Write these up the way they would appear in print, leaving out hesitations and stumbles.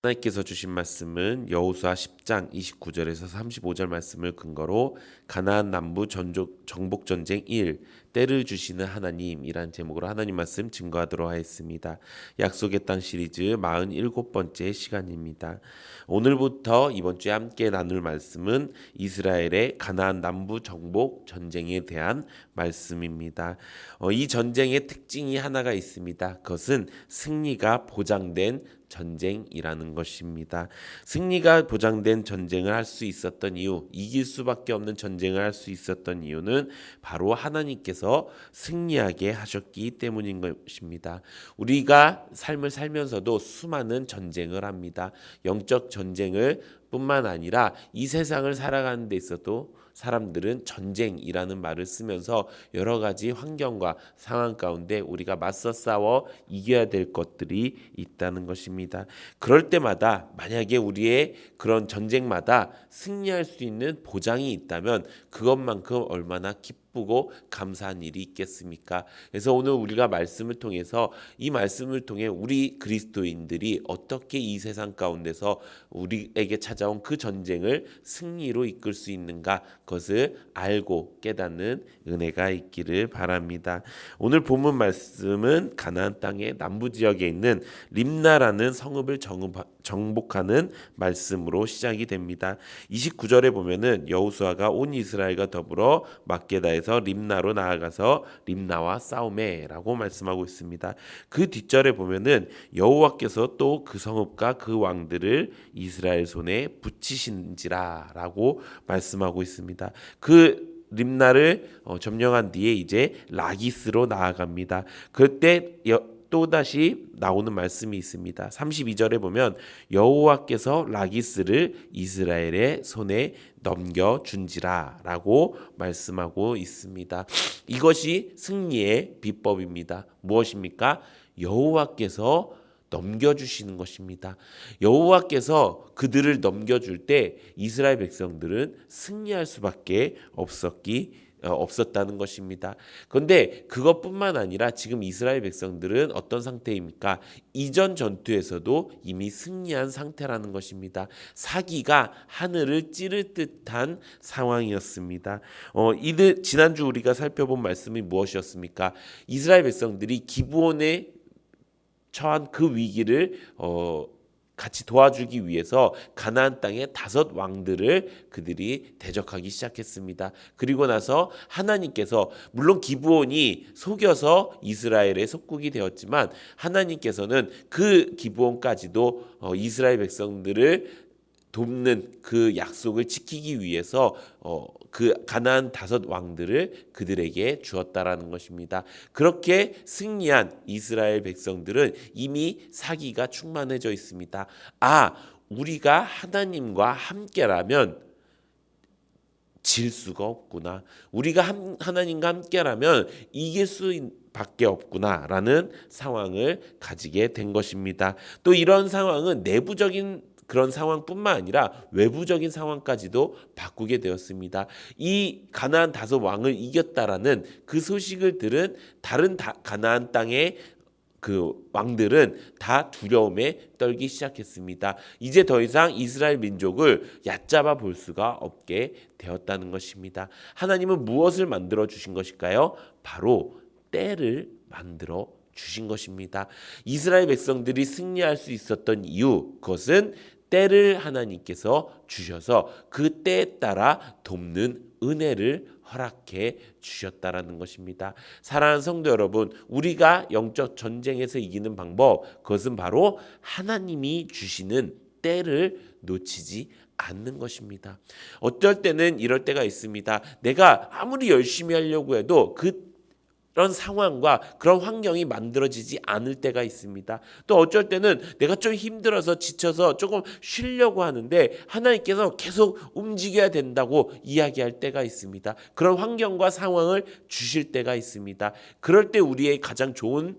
하나님께서 주신 말씀은 여호수아 10장 29절에서 35절 말씀을 근거로 가나안 남부 정복 전쟁 1 때를 주시는 하나님이란 제목으로 하나님 말씀 증거하도록 하겠습니다. 약속의 땅 시리즈 47번째 시간입니다. 오늘부터 이번 주에 함께 나눌 말씀은 이스라엘의 가나안 남부 정복 전쟁에 대한 말씀입니다. 이 전쟁의 특징이 하나가 있습니다. 그것은 승리가 보장된 전쟁이라는 것입니다. 승리가 보장된 전쟁을 할 수 있었던 이유, 이길 수밖에 없는 전쟁을 할 수 있었던 이유는 바로 하나님께서 승리하게 하셨기 때문인 것입니다. 우리가 삶을 살면서도 수많은 전쟁을 합니다. 영적 전쟁을 뿐만 아니라 이 세상을 살아가는 데 있어도 사람들은 전쟁이라는 말을 쓰면서 여러 가지 환경과 상황 가운데 우리가 맞서 싸워 이겨야 될 것들이 있다는 것입니다. 그럴 때마다 만약에 우리의 그런 전쟁마다 승리할 수 있는 보장이 있다면 그것만큼 얼마나 기쁘고 감사한 일이 있겠습니까? 그래서 오늘 우리가 말씀을 통해서 이 말씀을 통해 우리 그리스도인들이 어떻게 이 세상 가운데서 우리에게 찾아온 그 전쟁을 승리로 이끌 수 있는가, 그것을 알고 깨닫는 은혜가 있기를 바랍니다. 오늘 본문 말씀은 가나안 땅의 남부 지역에 있는 림나라는 성읍을 정복하는 말씀으로 시작이 됩니다. 29절에 보면은 여호수아가 온 이스라엘과 더불어 막게다에서 림나로 나아가서 림나와 싸우매라고 말씀하고 있습니다. 그 뒷절에 보면은 여호와께서 또 그 성읍과 그 왕들을 이스라엘 손에 붙이신지라라고 말씀하고 있습니다. 그 림나를 점령한 뒤에 이제 라기스로 나아갑니다. 그때 또다시 나오는 말씀이 있습니다. 32절에 보면 여호와께서 라기스를 이스라엘의 손에 넘겨준지라 라고 말씀하고 있습니다. 이것이 승리의 비법입니다. 무엇입니까? 여호와께서 넘겨주시는 것입니다. 여호와께서 그들을 넘겨줄 때 이스라엘 백성들은 승리할 수밖에 없었다는 것입니다. 그런데 그것뿐만 아니라 지금 이스라엘 백성들은 어떤 상태입니까? 이전 전투에서도 이미 승리한 상태라는 것입니다. 사기가 하늘을 찌를 듯한 상황이었습니다. 지난주 우리가 살펴본 말씀이 무엇이었습니까? 이스라엘 백성들이 기브온에 처한 그 위기를 같이 도와주기 위해서 가나안 땅의 5 왕들을 그들이 대적하기 시작했습니다. 그리고 나서 하나님께서 물론 기브온이 속여서 이스라엘의 속국이 되었지만 하나님께서는 그 기브온까지도 이스라엘 백성들을 돕는 그 약속을 지키기 위해서 그 가나안 5 왕들을 그들에게 주었다라는 것입니다. 그렇게 승리한 이스라엘 백성들은 이미 사기가 충만해져 있습니다. 우리가 하나님과 함께라면 질 수가 없구나. 우리가 하나님과 함께라면 이길 수밖에 없구나라는 상황을 가지게 된 것입니다. 또 이런 상황은 내부적인 그런 상황뿐만 아니라 외부적인 상황까지도 바꾸게 되었습니다. 이 가나안 5 왕을 이겼다라는 그 소식을 들은 다른 가나안 땅의 그 왕들은 다 두려움에 떨기 시작했습니다. 이제 더 이상 이스라엘 민족을 얕잡아 볼 수가 없게 되었다는 것입니다. 하나님은 무엇을 만들어 주신 것일까요? 바로 때를 만들어 주신 것입니다. 이스라엘 백성들이 승리할 수 있었던 이유, 그것은 때를 하나님께서 주셔서 그 때에 따라 돕는 은혜를 허락해 주셨다라는 것입니다. 사랑하는 성도 여러분, 우리가 영적 전쟁에서 이기는 방법, 그것은 바로 하나님이 주시는 때를 놓치지 않는 것입니다. 어쩔 때는 이럴 때가 있습니다. 내가 아무리 열심히 하려고 해도 그런 상황과 그런 환경이 만들어지지 않을 때가 있습니다. 또 어쩔 때는 내가 좀 힘들어서 지쳐서 조금 쉬려고 하는데 하나님께서 계속 움직여야 된다고 이야기할 때가 있습니다. 그런 환경과 상황을 주실 때가 있습니다. 그럴 때 우리의 가장 좋은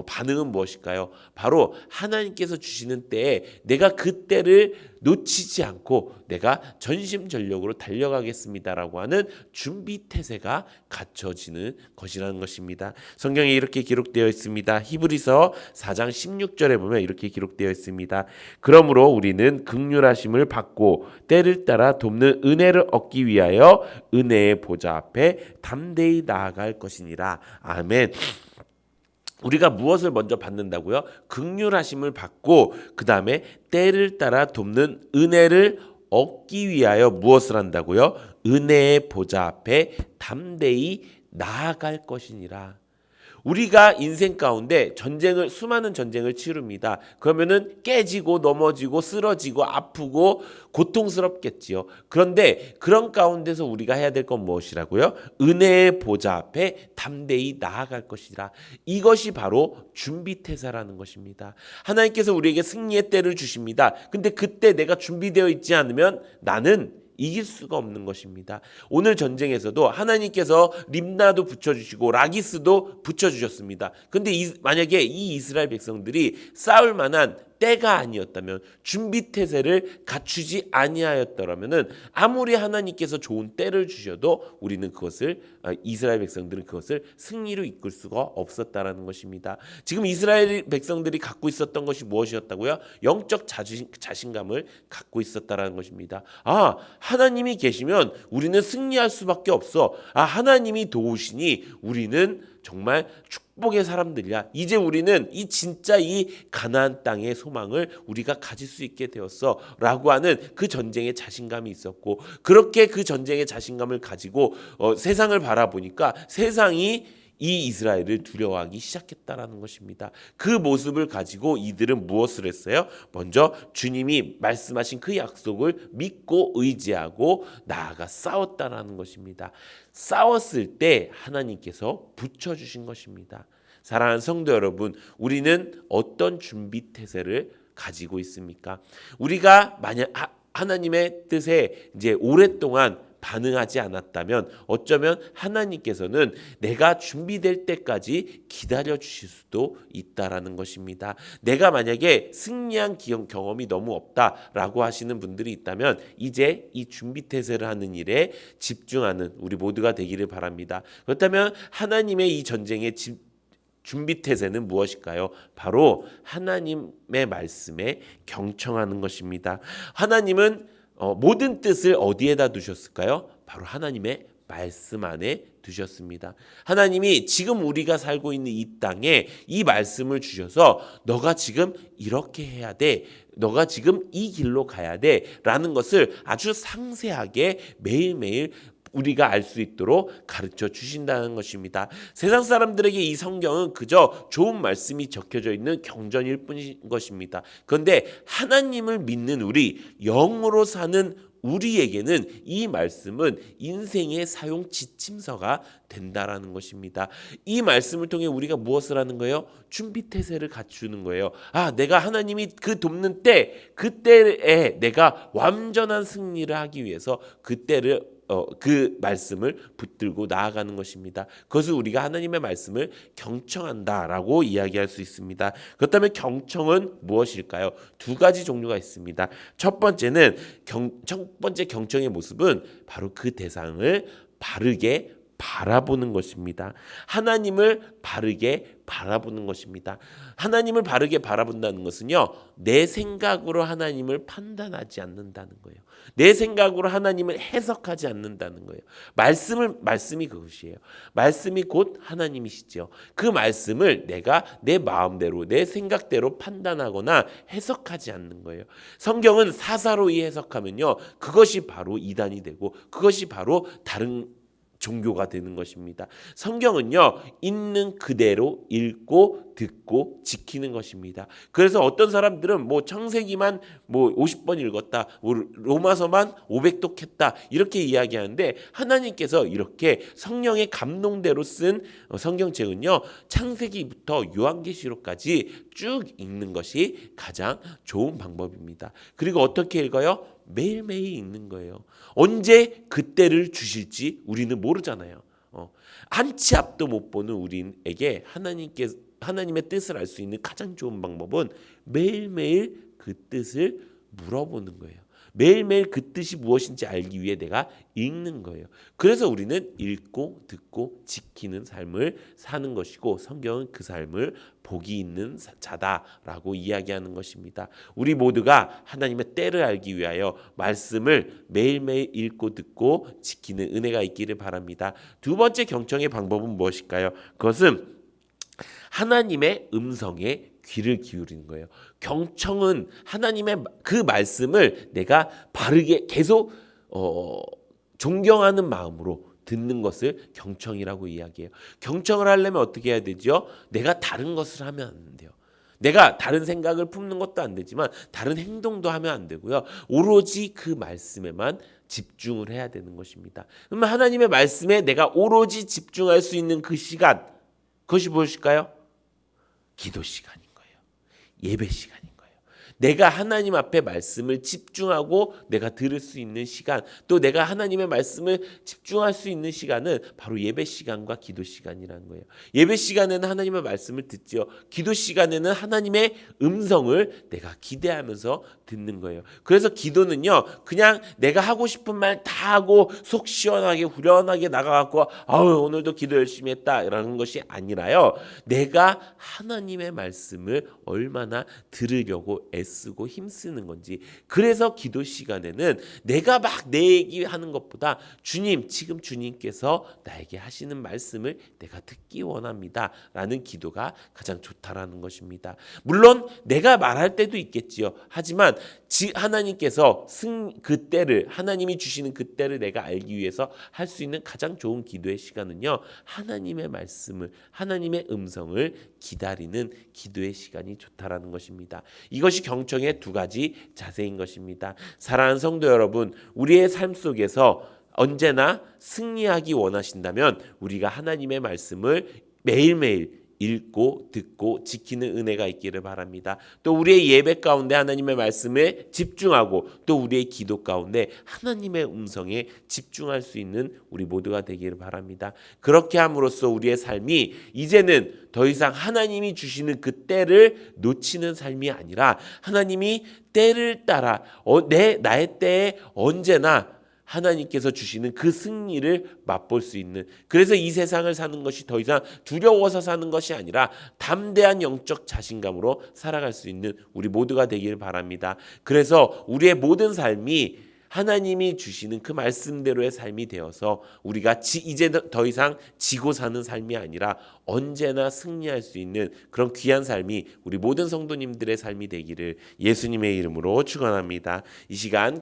반응은 무엇일까요? 바로 하나님께서 주시는 때에 내가 그 때를 놓치지 않고 내가 전심전력으로 달려가겠습니다라고 하는 준비 태세가 갖춰지는 것이라는 것입니다. 성경에 이렇게 기록되어 있습니다. 히브리서 4장 16절에 보면 이렇게 기록되어 있습니다. 그러므로 우리는 긍휼하심을 받고 때를 따라 돕는 은혜를 얻기 위하여 은혜의 보좌 앞에 담대히 나아갈 것이니라. 아멘. 우리가 무엇을 먼저 받는다고요? 긍휼하심을 받고 그 다음에 때를 따라 돕는 은혜를 얻기 위하여 무엇을 한다고요? 은혜의 보좌 앞에 담대히 나아갈 것이니라. 우리가 인생 가운데 수많은 전쟁을 치릅니다. 그러면은 깨지고 넘어지고 쓰러지고 아프고 고통스럽겠지요. 그런데 그런 가운데서 우리가 해야 될 건 무엇이라고요? 은혜의 보좌 앞에 담대히 나아갈 것이라. 이것이 바로 준비태세라는 것입니다. 하나님께서 우리에게 승리의 때를 주십니다. 근데 그때 내가 준비되어 있지 않으면 나는 이길 수가 없는 것입니다. 오늘 전쟁에서도 하나님께서 림나도 붙여주시고 라기스도 붙여주셨습니다. 근데 만약에 이 이스라엘 백성들이 싸울 만한 때가 아니었다면, 준비태세를 갖추지 아니하였더라면 아무리 하나님께서 좋은 때를 주셔도 우리는 이스라엘 백성들은 그것을 승리로 이끌 수가 없었다라는 것입니다. 지금 이스라엘 백성들이 갖고 있었던 것이 무엇이었다고요? 영적 자신감을 갖고 있었다라는 것입니다. 하나님이 계시면 우리는 승리할 수밖에 없어. 하나님이 도우시니 우리는 정말 축복의 사람들이야. 이제 우리는 진짜 이 가나안 땅의 소망을 우리가 가질 수 있게 되었어라고 하는 그 전쟁의 자신감이 있었고, 그렇게 그 전쟁의 자신감을 가지고 세상을 바라보니까 세상이 이 이스라엘을 두려워하기 시작했다라는 것입니다. 그 모습을 가지고 이들은 무엇을 했어요? 먼저 주님이 말씀하신 그 약속을 믿고 의지하고 나아가 싸웠다라는 것입니다. 싸웠을 때 하나님께서 붙여주신 것입니다. 사랑하는 성도 여러분, 우리는 어떤 준비 태세를 가지고 있습니까? 우리가 만약 하나님의 뜻에 이제 오랫동안 반응하지 않았다면 어쩌면 하나님께서는 내가 준비될 때까지 기다려 주실 수도 있다라는 것입니다. 내가 만약에 승리한 경험이 너무 없다라고 하시는 분들이 있다면 이제 이 준비태세를 하는 일에 집중하는 우리 모두가 되기를 바랍니다. 그렇다면 하나님의 이 전쟁의 준비태세는 무엇일까요? 바로 하나님의 말씀에 경청하는 것입니다. 하나님은 모든 뜻을 어디에다 두셨을까요? 바로 하나님의 말씀 안에 두셨습니다. 하나님이 지금 우리가 살고 있는 이 땅에 이 말씀을 주셔서 너가 지금 이렇게 해야 돼, 너가 지금 이 길로 가야 돼 라는 것을 아주 상세하게 매일매일 우리가 알 수 있도록 가르쳐 주신다는 것입니다. 세상 사람들에게 이 성경은 그저 좋은 말씀이 적혀져 있는 경전일 뿐인 것입니다. 그런데 하나님을 믿는 우리, 영으로 사는 우리에게는 이 말씀은 인생의 사용 지침서가 된다라는 것입니다. 이 말씀을 통해 우리가 무엇을 하는 거예요? 준비태세를 갖추는 거예요. 내가 하나님이 그 돕는 때, 그때에 내가 완전한 승리를 하기 위해서 그 말씀을 붙들고 나아가는 것입니다. 그것을 우리가 하나님의 말씀을 경청한다라고 이야기할 수 있습니다. 그렇다면 경청은 무엇일까요? 두 가지 종류가 있습니다. 첫 번째 경청의 모습은 바로 그 대상을 바르게 바라보는 것입니다. 하나님을 바르게 바라보는 것입니다. 하나님을 바르게 바라본다는 것은요, 내 생각으로 하나님을 판단하지 않는다는 거예요. 내 생각으로 하나님을 해석하지 않는다는 거예요. 말씀이 그것이에요. 말씀이 곧 하나님이시죠. 그 말씀을 내가 내 마음대로, 내 생각대로 판단하거나 해석하지 않는 거예요. 성경은 사사로이 해석하면요, 그것이 바로 이단이 되고 그것이 바로 다른 종교가 되는 것입니다. 성경은요, 있는 그대로 읽고 듣고 지키는 것입니다. 그래서 어떤 사람들은 창세기만 50번 읽었다, 로마서만 500독 했다, 이렇게 이야기하는데, 하나님께서 이렇게 성령의 감동대로 쓴 성경책은요, 창세기부터 요한계시록까지 쭉 읽는 것이 가장 좋은 방법입니다. 그리고 어떻게 읽어요? 매일매일 읽는 거예요. 언제 그때를 주실지 우리는 모르잖아요. 한 치 앞도 못 보는 우리에게 하나님께서 하나님의 뜻을 알 수 있는 가장 좋은 방법은 매일매일 그 뜻을 물어보는 거예요. 매일매일 그 뜻이 무엇인지 알기 위해 내가 읽는 거예요. 그래서 우리는 읽고 듣고 지키는 삶을 사는 것이고 성경은 그 삶을 복이 있는 자다라고 이야기하는 것입니다. 우리 모두가 하나님의 때를 알기 위하여 말씀을 매일매일 읽고 듣고 지키는 은혜가 있기를 바랍니다. 두 번째 경청의 방법은 무엇일까요? 그것은 하나님의 음성에 귀를 기울이는 거예요. 경청은 하나님의 그 말씀을 내가 바르게 계속 존경하는 마음으로 듣는 것을 경청이라고 이야기해요. 경청을 하려면 어떻게 해야 되죠? 내가 다른 것을 하면 안 돼요. 내가 다른 생각을 품는 것도 안 되지만 다른 행동도 하면 안 되고요. 오로지 그 말씀에만 집중을 해야 되는 것입니다. 그러면 하나님의 말씀에 내가 오로지 집중할 수 있는 그 시간, 그것이 무엇일까요? 기도 시간인 거예요. 예배 시간인 거예요. 내가 하나님 앞에 말씀을 집중하고 내가 들을 수 있는 시간, 또 내가 하나님의 말씀을 집중할 수 있는 시간은 바로 예배 시간과 기도 시간이라는 거예요. 예배 시간에는 하나님의 말씀을 듣지요. 기도 시간에는 하나님의 음성을 내가 기대하면서 듣는 거예요. 그래서 기도는요, 그냥 내가 하고 싶은 말 다 하고 속 시원하게 후련하게 나가갖고 오늘도 기도 열심히 했다라는 것이 아니라요, 내가 하나님의 말씀을 얼마나 들으려고 애쓰고 힘쓰는 건지. 그래서 기도 시간에는 내가 막 내 얘기하는 것보다 주님, 지금 주님께서 나에게 하시는 말씀을 내가 듣기 원합니다 라는 기도가 가장 좋다라는 것입니다. 물론 내가 말할 때도 있겠지요. 하지만 하나님께서 그 때를, 하나님이 주시는 그 때를 내가 알기 위해서 할 수 있는 가장 좋은 기도의 시간은요, 하나님의 말씀을, 하나님의 음성을 기다리는 기도의 시간이 좋다라는 것입니다. 이것이 경청의 두 가지 자세인 것입니다. 사랑하는 성도 여러분, 우리의 삶 속에서 언제나 승리하기 원하신다면 우리가 하나님의 말씀을 매일매일 읽고 듣고 지키는 은혜가 있기를 바랍니다. 또 우리의 예배 가운데 하나님의 말씀에 집중하고 또 우리의 기도 가운데 하나님의 음성에 집중할 수 있는 우리 모두가 되기를 바랍니다. 그렇게 함으로써 우리의 삶이 이제는 더 이상 하나님이 주시는 그 때를 놓치는 삶이 아니라 하나님이 때를 따라 나의 때에 언제나 하나님께서 주시는 그 승리를 맛볼 수 있는, 그래서 이 세상을 사는 것이 더 이상 두려워서 사는 것이 아니라 담대한 영적 자신감으로 살아갈 수 있는 우리 모두가 되기를 바랍니다. 그래서 우리의 모든 삶이 하나님이 주시는 그 말씀대로의 삶이 되어서 우리가 이제 더 이상 지고 사는 삶이 아니라 언제나 승리할 수 있는 그런 귀한 삶이 우리 모든 성도님들의 삶이 되기를 예수님의 이름으로 축원합니다. 이 시간